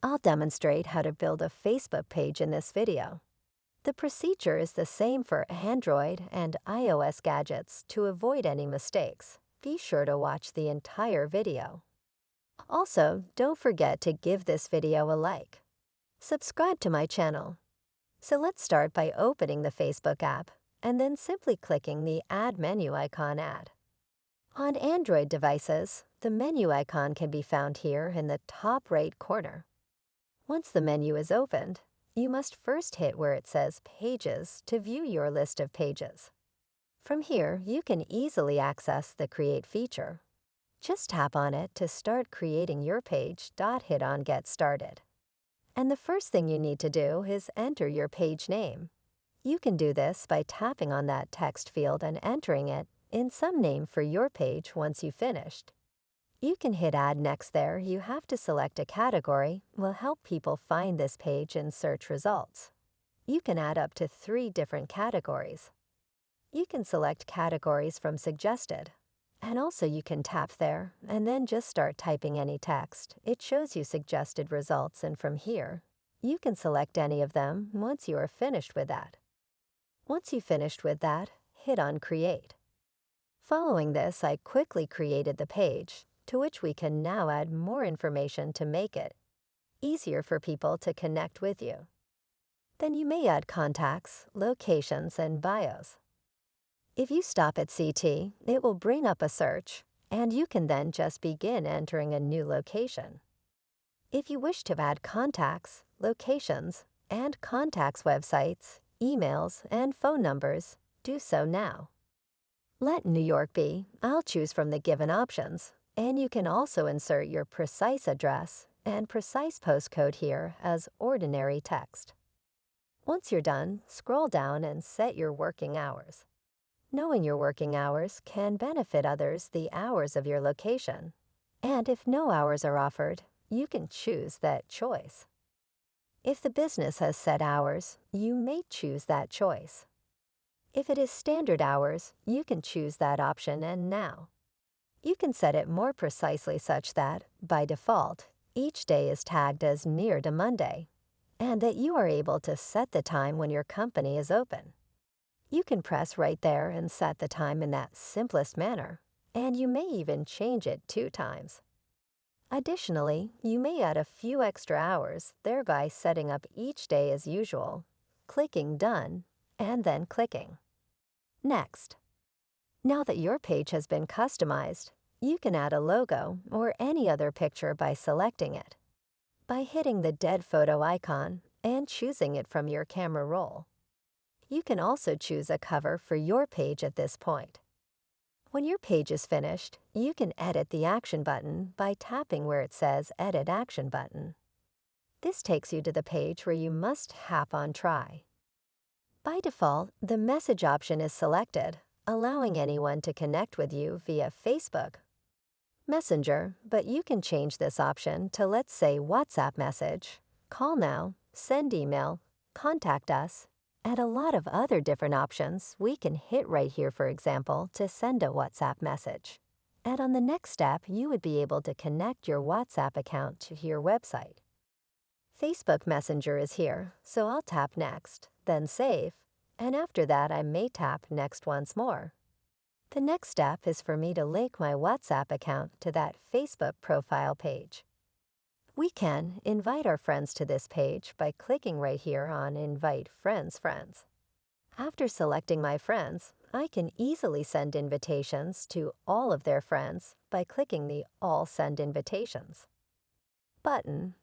I'll demonstrate how to build a Facebook page in this video. The procedure is the same for Android and iOS gadgets. To avoid any mistakes, be sure to watch the entire video. Also, don't forget to give this video a like. Subscribe to my channel. So let's start by opening the Facebook app and then simply clicking the Add menu icon Add. On Android devices, the menu icon can be found here in the top right corner. Once the menu is opened, you must first hit where it says Pages to view your list of pages. From here, you can easily access the Create feature. Just tap on it to start creating your page. Hit on Get Started. And the first thing you need to do is enter your page name. You can do this by tapping on that text field and entering it in some name for your page once you've finished. You can hit Add Next there. You have to select a category. Will help people find this page in search results. You can add up to 3 different categories. You can select categories from Suggested. And also you can tap there and then just start typing any text. It shows you suggested results, and from here, you can select any of them once you are finished with that. Once you've finished with that, hit on Create. Following this, I quickly created the page, to which we can now add more information to make it easier for people to connect with you. Then you may add contacts, locations, and bios. If you stop at CT, it will bring up a search, and you can then just begin entering a new location. If you wish to add contacts, locations, and contacts websites, emails, and phone numbers, do so now. Let New York be. I'll choose from the given options, and you can also insert your precise address and precise postcode here as ordinary text. Once you're done, scroll down and set your working hours. Knowing your working hours can benefit others the hours of your location. And if no hours are offered, you can choose that choice. If the business has set hours, you may choose that choice. If it is standard hours, you can choose that option and now. You can set it more precisely such that, by default, each day is tagged as near to Monday, and that you are able to set the time when your company is open. You can press right there and set the time in that simplest manner, and you may even change it 2 times. Additionally, you may add a few extra hours, thereby setting up each day as usual, clicking Done, and then clicking Next. Now that your page has been customized, you can add a logo or any other picture by selecting it, by hitting the dead photo icon and choosing it from your camera roll. You can also choose a cover for your page at this point. When your page is finished, you can edit the action button by tapping where it says Edit Action button. This takes you to the page where you must tap on Try. By default, the message option is selected, allowing anyone to connect with you via Facebook, Messenger, but you can change this option to, let's say, WhatsApp message, call now, send email, contact us, and a lot of other different options. We can hit right here, for example, to send a WhatsApp message. And on the next step, you would be able to connect your WhatsApp account to your website. Facebook Messenger is here, so I'll tap Next, then Save, and after that I may tap Next once more. The next step is for me to link my WhatsApp account to that Facebook profile page. We can invite our friends to this page by clicking right here on Invite Friends. After selecting my friends, I can easily send invitations to all of their friends by clicking the All Send Invitations button.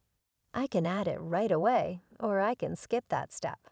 I can add it right away, or I can skip that step.